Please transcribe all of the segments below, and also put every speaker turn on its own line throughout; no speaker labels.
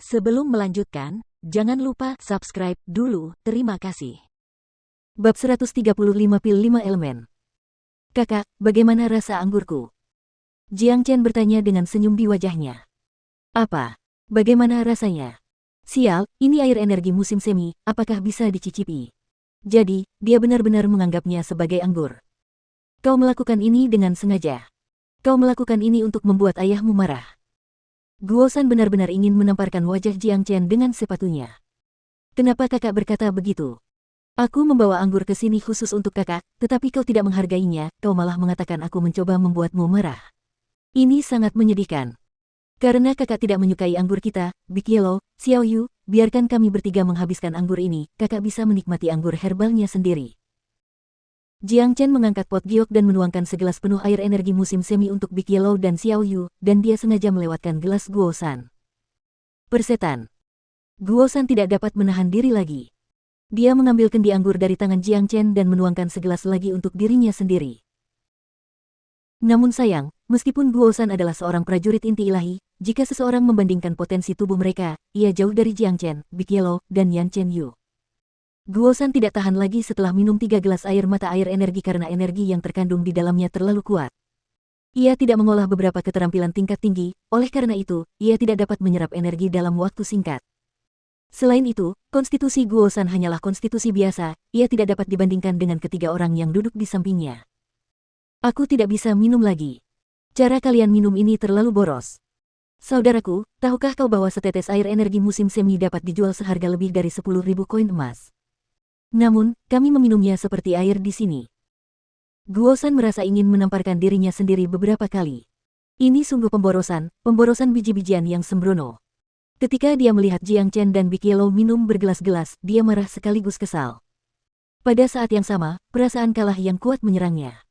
Sebelum melanjutkan, jangan lupa subscribe dulu, terima kasih.
Bab 135 Pil 5 Elemen. Kakak, bagaimana rasa anggurku? Jiang Chen bertanya dengan senyum di wajahnya. Apa? Bagaimana rasanya? Sial, ini air energi musim semi, apakah bisa dicicipi? Jadi, dia benar-benar menganggapnya sebagai anggur. Kau melakukan ini dengan sengaja. Kau melakukan ini untuk membuat ayahmu marah. Guosan benar-benar ingin menamparkan wajah Jiang Chen dengan sepatunya. Kenapa kakak berkata begitu? Aku membawa anggur ke sini khusus untuk kakak, tetapi kau tidak menghargainya, kau malah mengatakan aku mencoba membuatmu marah. Ini sangat menyedihkan. Karena kakak tidak menyukai anggur kita, Big Yellow, Xiao Yu, biarkan kami bertiga menghabiskan anggur ini, kakak bisa menikmati anggur herbalnya sendiri. Jiang Chen mengangkat pot giok dan menuangkan segelas penuh air energi musim semi untuk Big Yellow dan Xiao Yu, dan dia sengaja melewatkan gelas Guosan. Persetan. Guosan tidak dapat menahan diri lagi. Dia mengambil kendi anggur dari tangan Jiang Chen dan menuangkan segelas lagi untuk dirinya sendiri. Namun sayang, meskipun Guosan adalah seorang prajurit inti ilahi, jika seseorang membandingkan potensi tubuh mereka, ia jauh dari Jiang Chen, Big Yellow, dan Yan Chen Yu. Guosan tidak tahan lagi setelah minum 3 gelas air mata air energi karena energi yang terkandung di dalamnya terlalu kuat. Ia tidak mengolah beberapa keterampilan tingkat tinggi, oleh karena itu, ia tidak dapat menyerap energi dalam waktu singkat. Selain itu, konstitusi Guosan hanyalah konstitusi biasa, ia tidak dapat dibandingkan dengan ketiga orang yang duduk di sampingnya. Aku tidak bisa minum lagi. Cara kalian minum ini terlalu boros. Saudaraku, tahukah kau bahwa setetes air energi musim semi dapat dijual seharga lebih dari 10.000 koin emas? Namun, kami meminumnya seperti air di sini. Guosan merasa ingin menamparkan dirinya sendiri beberapa kali. Ini sungguh pemborosan biji-bijian yang sembrono. Ketika dia melihat Jiang Chen dan Big Yellow minum bergelas-gelas, dia marah sekaligus kesal. Pada saat yang sama, perasaan kalah yang kuat menyerangnya.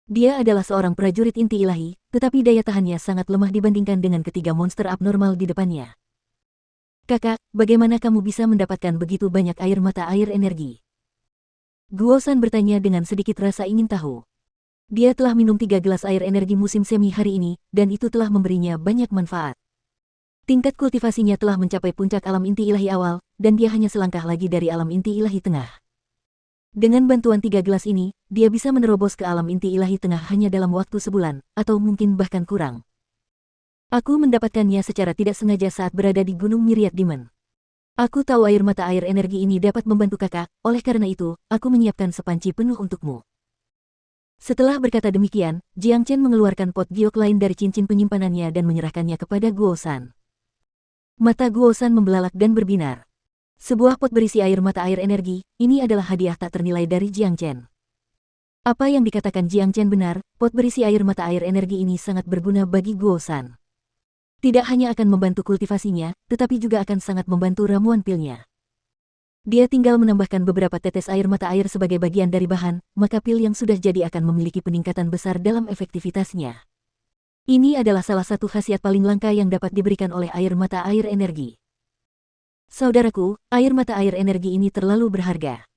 Dia adalah seorang prajurit inti ilahi, tetapi daya tahannya sangat lemah dibandingkan dengan ketiga monster abnormal di depannya. Kakak, bagaimana kamu bisa mendapatkan begitu banyak air mata air energi? Guosan bertanya dengan sedikit rasa ingin tahu. Dia telah minum 3 gelas air energi musim semi hari ini, dan itu telah memberinya banyak manfaat. Tingkat kultivasinya telah mencapai puncak alam inti ilahi awal, dan dia hanya selangkah lagi dari alam inti ilahi tengah. Dengan bantuan 3 gelas ini, dia bisa menerobos ke alam inti ilahi tengah hanya dalam waktu sebulan, atau mungkin bahkan kurang. Aku mendapatkannya secara tidak sengaja saat berada di Gunung Myriad Demon. Aku tahu air mata air energi ini dapat membantu kakak, oleh karena itu, aku menyiapkan sepanci penuh untukmu. Setelah berkata demikian, Jiang Chen mengeluarkan pot giok lain dari cincin penyimpanannya dan menyerahkannya kepada Guosan. Mata Guosan membelalak dan berbinar. Sebuah pot berisi air mata air energi, ini adalah hadiah tak ternilai dari Jiang Chen. Apa yang dikatakan Jiang Chen benar, pot berisi air mata air energi ini sangat berguna bagi Guosan. Tidak hanya akan membantu kultivasinya, tetapi juga akan sangat membantu ramuan pilnya. Dia tinggal menambahkan beberapa tetes air mata air sebagai bagian dari bahan, maka pil yang sudah jadi akan memiliki peningkatan besar dalam efektivitasnya. Ini adalah salah satu khasiat paling langka yang dapat diberikan oleh air mata air energi. Saudaraku, air mata air energi ini terlalu berharga.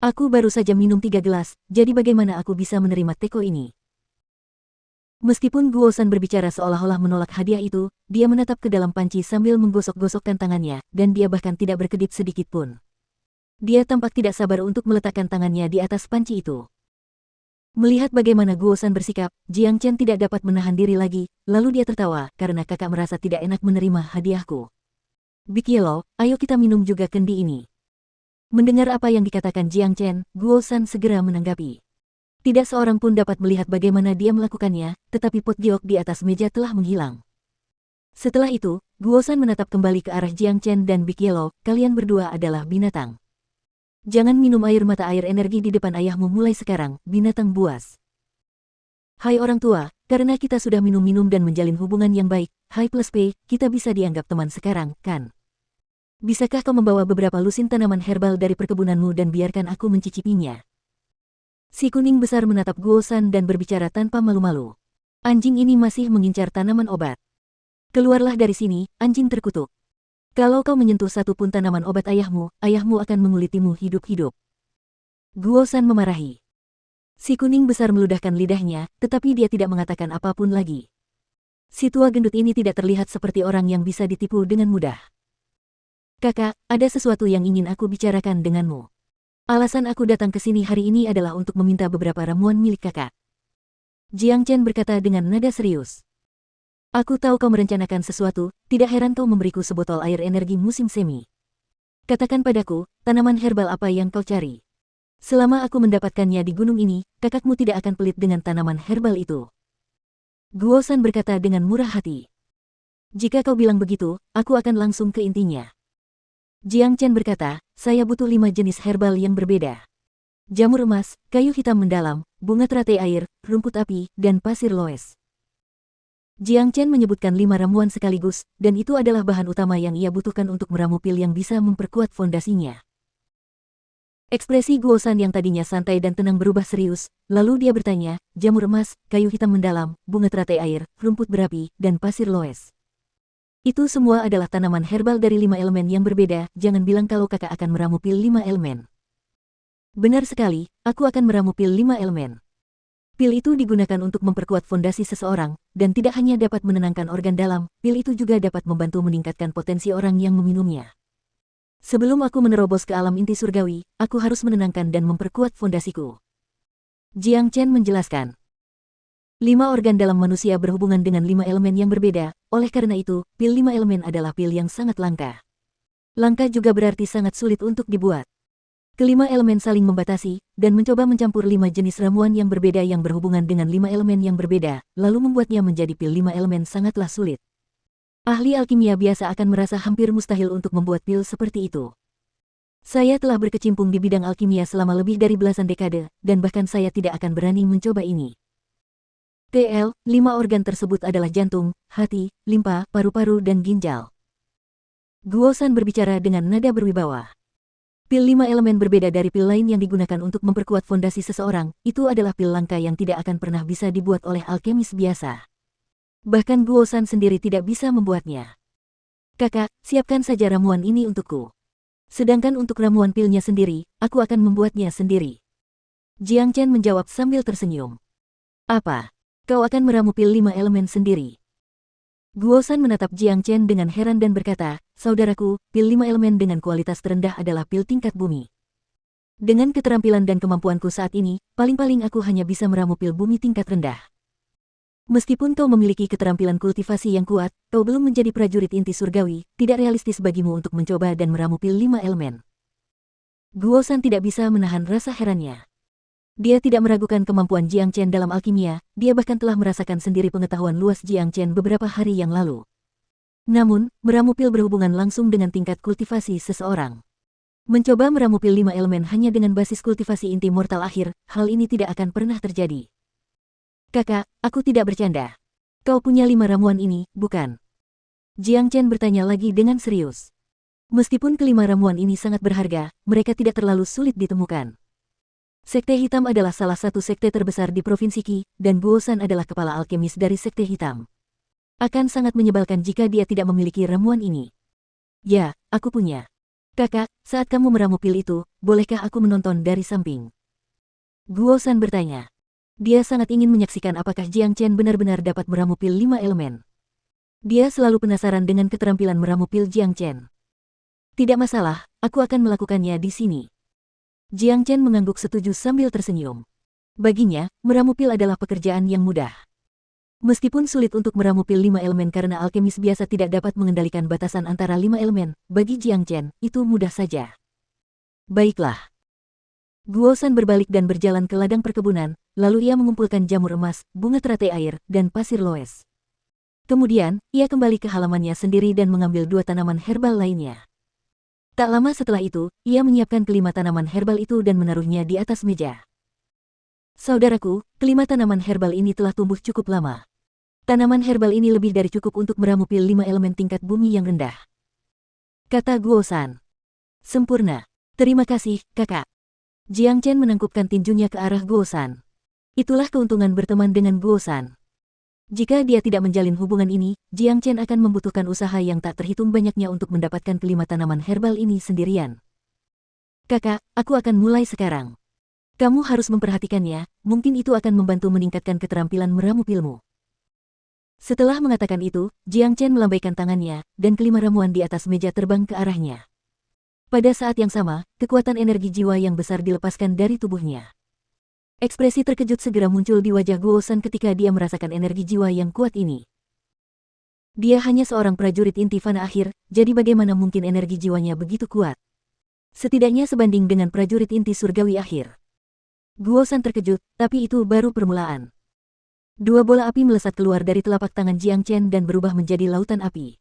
Aku baru saja minum 3 gelas, jadi bagaimana aku bisa menerima teko ini? Meskipun Guosan berbicara seolah-olah menolak hadiah itu, dia menatap ke dalam panci sambil menggosok-gosokkan tangannya, dan dia bahkan tidak berkedip sedikit pun. Dia tampak tidak sabar untuk meletakkan tangannya di atas panci itu. Melihat bagaimana Guosan bersikap, Jiang Chen tidak dapat menahan diri lagi, lalu dia tertawa karena kakak merasa tidak enak menerima hadiahku. Big Yellow, ayo kita minum juga kendi ini. Mendengar apa yang dikatakan Jiang Chen, Guosan segera menanggapi. Tidak seorang pun dapat melihat bagaimana dia melakukannya, tetapi pot giok di atas meja telah menghilang. Setelah itu, Guosan menatap kembali ke arah Jiang Chen dan Big Yellow, kalian berdua adalah binatang. Jangan minum air mata air energi di depan ayahmu mulai sekarang, binatang buas. Hai orang tua, karena kita sudah minum-minum dan menjalin hubungan yang baik, hai plus P, kita bisa dianggap teman sekarang, kan? Bisakah kau membawa beberapa lusin tanaman herbal dari perkebunanmu dan biarkan aku mencicipinya? Si kuning besar menatap Guosan dan berbicara tanpa malu-malu. Anjing ini masih mengincar tanaman obat. Keluarlah dari sini, anjing terkutuk. Kalau kau menyentuh satu pun tanaman obat ayahmu, ayahmu akan mengulitimu hidup-hidup. Guosan memarahi. Si kuning besar meludahkan lidahnya, tetapi dia tidak mengatakan apapun lagi. Si tua gendut ini tidak terlihat seperti orang yang bisa ditipu dengan mudah. Kakak, ada sesuatu yang ingin aku bicarakan denganmu. Alasan aku datang ke sini hari ini adalah untuk meminta beberapa ramuan milik kakak. Jiang Chen berkata dengan nada serius. Aku tahu kau merencanakan sesuatu, tidak heran kau memberiku sebotol air energi musim semi. Katakan padaku, tanaman herbal apa yang kau cari? Selama aku mendapatkannya di gunung ini, kakakmu tidak akan pelit dengan tanaman herbal itu. Guo San berkata dengan murah hati. Jika kau bilang begitu, aku akan langsung ke intinya. Jiang Chen berkata, saya butuh 5 jenis herbal yang berbeda. Jamur emas, kayu hitam mendalam, bunga teratai air, rumput api, dan pasir loes. Jiang Chen menyebutkan 5 ramuan sekaligus, dan itu adalah bahan utama yang ia butuhkan untuk meramu pil yang bisa memperkuat fondasinya. Ekspresi Guo San yang tadinya santai dan tenang berubah serius, lalu dia bertanya, jamur emas, kayu hitam mendalam, bunga teratai air, rumput berapi, dan pasir loes. Itu semua adalah tanaman herbal dari 5 elemen yang berbeda, jangan bilang kalau kakak akan meramu pil 5 elemen. Benar sekali, aku akan meramu pil 5 elemen. Pil itu digunakan untuk memperkuat fondasi seseorang, dan tidak hanya dapat menenangkan organ dalam, pil itu juga dapat membantu meningkatkan potensi orang yang meminumnya. Sebelum aku menerobos ke alam inti surgawi, aku harus menenangkan dan memperkuat fondasiku. Jiang Chen menjelaskan. 5 organ dalam manusia berhubungan dengan 5 elemen yang berbeda, oleh karena itu, pil 5 elemen adalah pil yang sangat langka. Langka juga berarti sangat sulit untuk dibuat. Kelima elemen saling membatasi, dan mencoba mencampur 5 jenis ramuan yang berbeda yang berhubungan dengan 5 elemen yang berbeda, lalu membuatnya menjadi pil 5 elemen sangatlah sulit. Ahli alkimia biasa akan merasa hampir mustahil untuk membuat pil seperti itu. Saya telah berkecimpung di bidang alkimia selama lebih dari belasan dekade, dan bahkan saya tidak akan berani mencoba ini. TL, 5 organ tersebut adalah jantung, hati, limpa, paru-paru dan ginjal. Guo San berbicara dengan nada berwibawa. Pil 5 elemen berbeda dari pil lain yang digunakan untuk memperkuat fondasi seseorang, itu adalah pil langka yang tidak akan pernah bisa dibuat oleh alkemis biasa. Bahkan Guo San sendiri tidak bisa membuatnya. Kakak, siapkan saja ramuan ini untukku. Sedangkan untuk ramuan pilnya sendiri, aku akan membuatnya sendiri. Jiang Chen menjawab sambil tersenyum. Apa? Kau akan meramu pil 5 elemen sendiri? Guo San menatap Jiang Chen dengan heran dan berkata, saudaraku, pil 5 elemen dengan kualitas terendah adalah pil tingkat bumi. Dengan keterampilan dan kemampuanku saat ini, paling-paling aku hanya bisa meramu pil bumi tingkat rendah. Meskipun kau memiliki keterampilan kultivasi yang kuat, kau belum menjadi prajurit inti surgawi, tidak realistis bagimu untuk mencoba dan meramu pil 5 elemen. Guo San tidak bisa menahan rasa herannya. Dia tidak meragukan kemampuan Jiang Chen dalam alkimia, dia bahkan telah merasakan sendiri pengetahuan luas Jiang Chen beberapa hari yang lalu. Namun, meramu pil berhubungan langsung dengan tingkat kultivasi seseorang. Mencoba meramu pil 5 elemen hanya dengan basis kultivasi inti mortal akhir, hal ini tidak akan pernah terjadi. Kakak, aku tidak bercanda. Kau punya 5 ramuan ini, bukan? Jiang Chen bertanya lagi dengan serius. Meskipun kelima ramuan ini sangat berharga, mereka tidak terlalu sulit ditemukan. Sekte Hitam adalah salah satu sekte terbesar di Provinsi Qi, dan Guo San adalah kepala alkemis dari Sekte Hitam. Akan sangat menyebalkan jika dia tidak memiliki ramuan ini. Ya, aku punya. Kakak, saat kamu meramu pil itu, bolehkah aku menonton dari samping? Guo San bertanya. Dia sangat ingin menyaksikan apakah Jiang Chen benar-benar dapat meramu pil 5 elemen. Dia selalu penasaran dengan keterampilan meramu pil Jiang Chen. Tidak masalah, aku akan melakukannya di sini. Jiang Chen mengangguk setuju sambil tersenyum. Baginya, meramu pil adalah pekerjaan yang mudah. Meskipun sulit untuk meramu pil 5 elemen karena alkemis biasa tidak dapat mengendalikan batasan antara 5 elemen, bagi Jiang Chen, itu mudah saja. Baiklah. Guo San berbalik dan berjalan ke ladang perkebunan, lalu ia mengumpulkan jamur emas, bunga teratai air, dan pasir loes. Kemudian, ia kembali ke halamannya sendiri dan mengambil 2 tanaman herbal lainnya. Tak lama setelah itu, ia menyiapkan kelima tanaman herbal itu dan menaruhnya di atas meja. Saudaraku, kelima tanaman herbal ini telah tumbuh cukup lama. Tanaman herbal ini lebih dari cukup untuk meramu pil 5 elemen tingkat bumi yang rendah. Kata Guo San. Sempurna. Terima kasih, kakak. Jiang Chen menangkupkan tinjunya ke arah Guo San. Itulah keuntungan berteman dengan Guo San. Jika dia tidak menjalin hubungan ini, Jiang Chen akan membutuhkan usaha yang tak terhitung banyaknya untuk mendapatkan kelima tanaman herbal ini sendirian. Kakak, aku akan mulai sekarang. Kamu harus memperhatikannya, mungkin itu akan membantu meningkatkan keterampilan meramu pilmu. Setelah mengatakan itu, Jiang Chen melambaikan tangannya, dan kelima ramuan di atas meja terbang ke arahnya. Pada saat yang sama, kekuatan energi jiwa yang besar dilepaskan dari tubuhnya. Ekspresi terkejut segera muncul di wajah Guo San ketika dia merasakan energi jiwa yang kuat ini. Dia hanya seorang prajurit inti fana akhir, jadi bagaimana mungkin energi jiwanya begitu kuat? Setidaknya sebanding dengan prajurit inti surgawi akhir. Guo San terkejut, tapi itu baru permulaan. Dua bola api melesat keluar dari telapak tangan Jiang Chen dan berubah menjadi lautan api.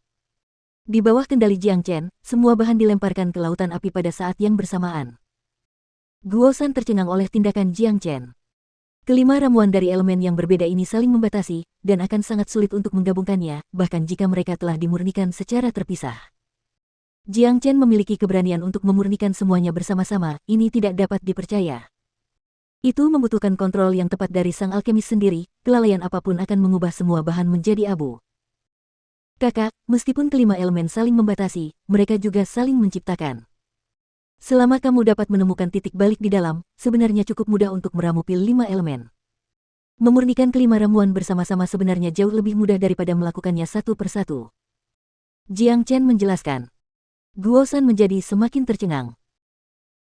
Di bawah kendali Jiang Chen, semua bahan dilemparkan ke lautan api pada saat yang bersamaan. Guo San tercengang oleh tindakan Jiang Chen. Kelima ramuan dari elemen yang berbeda ini saling membatasi, dan akan sangat sulit untuk menggabungkannya, bahkan jika mereka telah dimurnikan secara terpisah. Jiang Chen memiliki keberanian untuk memurnikan semuanya bersama-sama, ini tidak dapat dipercaya. Itu membutuhkan kontrol yang tepat dari sang alkemis sendiri, kelalaian apapun akan mengubah semua bahan menjadi abu. Kakak, meskipun kelima elemen saling membatasi, mereka juga saling menciptakan. Selama kamu dapat menemukan titik balik di dalam, sebenarnya cukup mudah untuk meramu pil 5 elemen. Memurnikan kelima ramuan bersama-sama sebenarnya jauh lebih mudah daripada melakukannya satu persatu. Jiang Chen menjelaskan. Guo San menjadi semakin tercengang.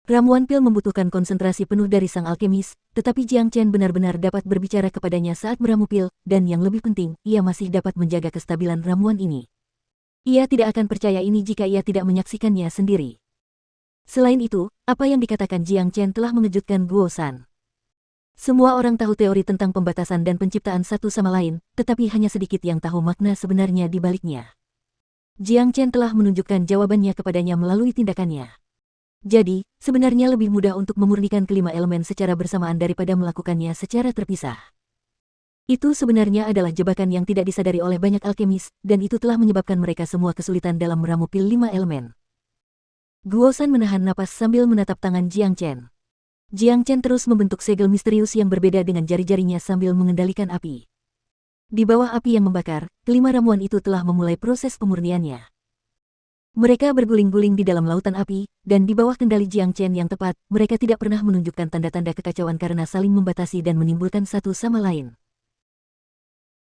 Ramuan pil membutuhkan konsentrasi penuh dari sang alkemis, tetapi Jiang Chen benar-benar dapat berbicara kepadanya saat meramu pil, dan yang lebih penting, ia masih dapat menjaga kestabilan ramuan ini. Ia tidak akan percaya ini jika ia tidak menyaksikannya sendiri. Selain itu, apa yang dikatakan Jiang Chen telah mengejutkan Guo San. Semua orang tahu teori tentang pembatasan dan penciptaan satu sama lain, tetapi hanya sedikit yang tahu makna sebenarnya di baliknya. Jiang Chen telah menunjukkan jawabannya kepadanya melalui tindakannya. Jadi, sebenarnya lebih mudah untuk memurnikan kelima elemen secara bersamaan daripada melakukannya secara terpisah. Itu sebenarnya adalah jebakan yang tidak disadari oleh banyak alkemis, dan itu telah menyebabkan mereka semua kesulitan dalam meramu pil 5 elemen. Guo San menahan napas sambil menatap tangan Jiang Chen. Jiang Chen terus membentuk segel misterius yang berbeda dengan jari-jarinya sambil mengendalikan api. Di bawah api yang membakar, kelima ramuan itu telah memulai proses pemurniannya. Mereka berguling-guling di dalam lautan api, dan di bawah kendali Jiang Chen yang tepat, mereka tidak pernah menunjukkan tanda-tanda kekacauan karena saling membatasi dan menimbulkan satu sama lain.